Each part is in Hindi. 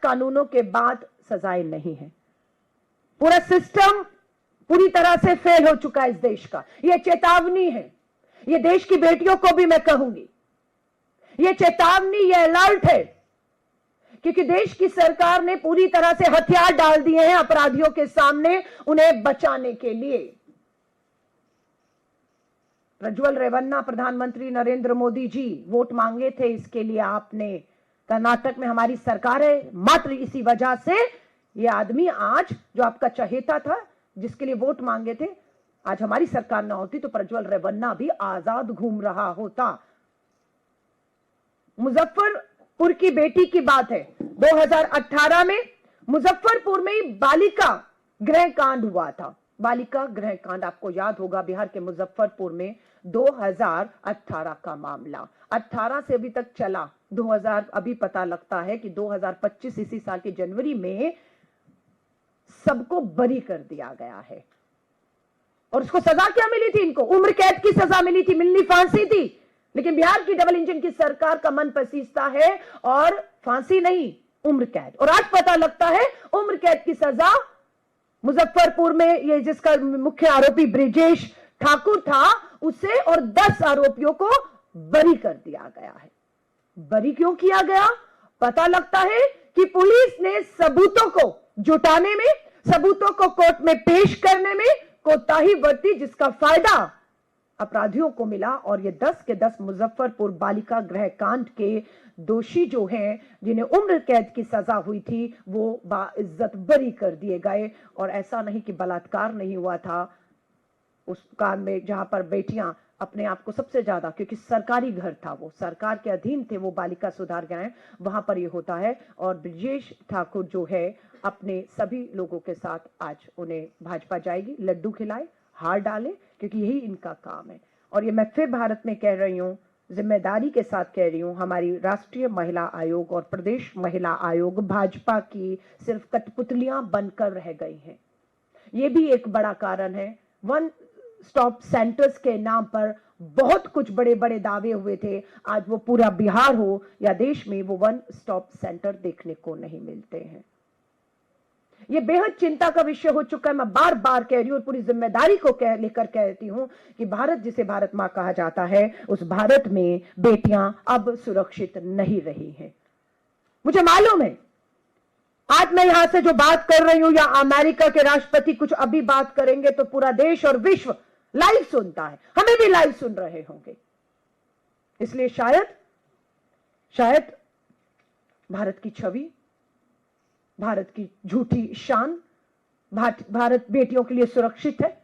कानूनों के बाद सजाएं नहीं है। पूरा सिस्टम पूरी तरह से फेल हो चुका है इस देश का। यह चेतावनी है, यह देश की बेटियों को भी मैं कहूंगी, यह चेतावनी, यह अलर्ट है, क्योंकि देश की सरकार ने पूरी तरह से हथियार डाल दिए हैं अपराधियों के सामने उन्हें बचाने के लिए। प्रज्वल रेवन्ना, प्रधानमंत्री नरेंद्र मोदी जी वोट मांगे थे इसके लिए आपने। कर्नाटक में हमारी सरकार है, मात्र इसी वजह से यह आदमी आज जो आपका चहेता था, जिसके लिए वोट मांगे थे, आज हमारी सरकार ना होती तो प्रज्वल रेवन्ना भी आजाद घूम रहा होता। मुजफ्फरपुर की बेटी की बात है, 2018 में मुजफ्फरपुर में ही बालिका गृह कांड हुआ था। बालिका गृह कांड आपको याद होगा, बिहार के मुजफ्फरपुर में 2018 का मामला, 18 से अभी तक चला, 2000 अभी पता लगता है कि 2025 इसी साल के जनवरी में सबको बरी कर दिया गया है। और उसको सजा क्या मिली थी? इनको उम्र कैद की सजा मिली थी, मिलनी फांसी थी। लेकिन बिहार की डबल इंजन की सरकार का मन पसीजता है और फांसी नहीं, उम्र कैद। और आज पता लगता है उम्र कैद की सजा मुजफ्फरपुर में ये जिसका मुख्य आरोपी ब्रिजेश ठाकुर था, उसे और 10 आरोपियों को बरी कर दिया गया है। बरी क्यों किया गया? पता लगता है कि पुलिस ने सबूतों को जुटाने में, सबूतों को कोर्ट में पेश करने में कोताही बरती, जिसका फायदा अपराधियों को मिला। और ये 10 के 10 मुजफ्फरपुर बालिका गृह कांड के दोषी जो हैं, जिन्हें उम्र कैद की सजा हुई थी, वो बाइज्जत बरी कर दिए गए। और ऐसा नहीं कि बलात्कार नहीं हुआ था उस कांड में, जहां पर बेटियां अपने आप को सबसे ज्यादा, क्योंकि सरकारी घर था, वो सरकार के अधीन थे, वो बालिका सुधार गृह, वहां पर ये होता है। और ब्रिजेश ठाकुर जो है अपने सभी लोगों के साथ आज उन्हें भाजपा जाएगी, लड्डू खिलाए, हार डाले, क्योंकि यही इनका काम है। और ये मैं फिर भारत में कह रही हूं, जिम्मेदारी के साथ कह रही हूं, हमारी राष्ट्रीय महिला आयोग और प्रदेश महिला आयोग भाजपा की सिर्फ कठपुतलियां बनकर रह गई हैं। ये भी एक बड़ा कारण है। वन स्टॉप सेंटर्स के नाम पर बहुत कुछ बड़े बड़े दावे हुए थे, आज वो पूरा बिहार हो या देश में वो वन स्टॉप सेंटर देखने को नहीं मिलते हैं। ये बेहद चिंता का विषय हो चुका है। मैं बार बार कह रही हूं, पूरी जिम्मेदारी को लेकर कहती हूं कि भारत जिसे भारत मां कहा जाता है, उस भारत में बेटियां अब सुरक्षित नहीं रही हैं। मुझे मालूम है आज मैं यहां से जो बात कर रही हूं, या अमेरिका के राष्ट्रपति कुछ अभी बात करेंगे तो पूरा देश और विश्व लाइव सुनता है, हमें भी लाइव सुन रहे होंगे। इसलिए शायद भारत की छवि, भारत की झूठी शान, भारत बेटियों के लिए सुरक्षित है,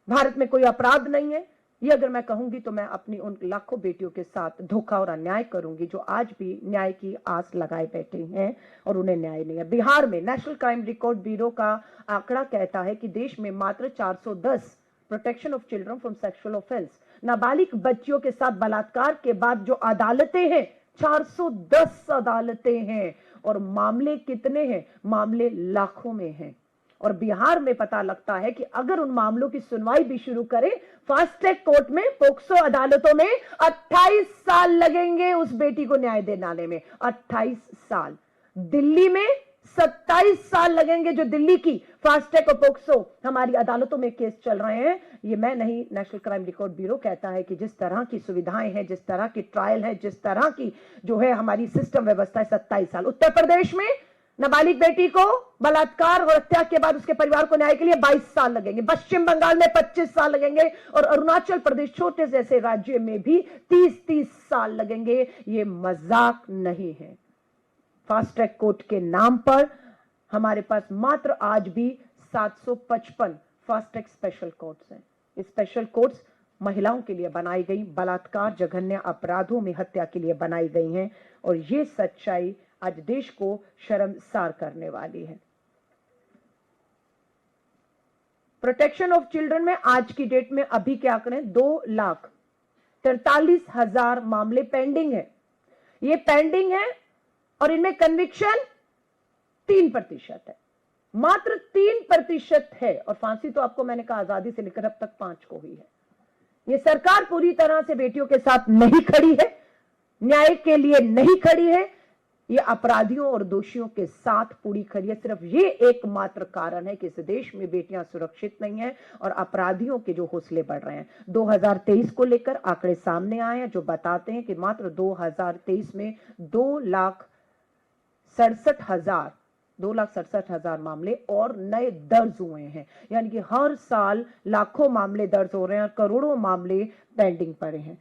भारत में कोई अपराध नहीं है, ये अगर मैं कहूंगी तो मैं अपनी उन लाखों बेटियों के साथ धोखा और अन्याय करूंगी जो आज भी न्याय की आस लगाए बैठे हैं और उन्हें न्याय नहीं है। बिहार में नेशनल क्राइम रिकॉर्ड ब्यूरो का आंकड़ा कहता है कि देश में मात्र 410 protection of children from sexual offence, नाबालिग बच्चियों के साथ बलात्कार के बाद जो अदालतें हैं, 410 अदालतें हैं। और मामले कितने हैं? मामले लाखों में हैं। और बिहार में पता लगता है कि अगर उन मामलों की सुनवाई भी शुरू करें फास्ट ट्रैक कोर्ट में, पोक्सो अदालतों में, 28 साल लगेंगे उस बेटी को न्याय दिलाने में, 28 साल। दिल्ली में 27 साल लगेंगे, जो दिल्ली की फास्ट ट्रैक और पोक्सो हमारी अदालतों में केस चल रहे हैं। ये मैं नहीं, नेशनल क्राइम रिकॉर्ड ब्यूरो कहता है कि जिस तरह की सुविधाएं हैं, जिस तरह की ट्रायल है, जिस तरह की जो है हमारी सिस्टम व्यवस्था है, 27 साल। उत्तर प्रदेश में नाबालिग बेटी को बलात्कार और हत्या के बाद उसके परिवार को न्याय के लिए 22 साल लगेंगे। पश्चिम बंगाल में 25 साल लगेंगे और अरुणाचल प्रदेश छोटे जैसे राज्य में भी 30-30 साल लगेंगे। ये मजाक नहीं है। फास्ट ट्रैक कोर्ट के नाम पर हमारे पास मात्र आज भी 755 फास्ट ट्रैक स्पेशल कोर्ट्स हैं। ये स्पेशल कोर्ट्स महिलाओं के लिए बनाई गई, बलात्कार, जघन्य अपराधों में हत्या के लिए बनाई गई हैं। और ये सच्चाई आज देश को शर्मसार करने वाली है। प्रोटेक्शन ऑफ चिल्ड्रन में आज की डेट में अभी के आंकड़े 2,43,000 मामले पेंडिंग है। ये पेंडिंग है और इनमें कन्विक्शन 3% है, मात्र 3% है। और फांसी तो आपको मैंने कहा आजादी से लेकर अब तक 5 को हुई है। ये सरकार पूरी तरह से बेटियों के साथ नहीं खड़ी है, न्याय के लिए नहीं खड़ी है। ये अपराधियों और दोषियों के साथ पूरी खड़ी। सिर्फ ये एकमात्र कारण है कि इस देश में बेटियां सुरक्षित नहीं हैं और अपराधियों के जो हौसले बढ़ रहे हैं। 2023 को लेकर आंकड़े सामने आए हैं जो बताते हैं कि मात्र 2023 में 2,67,000 मामले और नए दर्ज हुए हैं। यानी कि हर साल लाखों मामले दर्ज हो रहे हैं और करोड़ों मामले पेंडिंग पड़े हैं।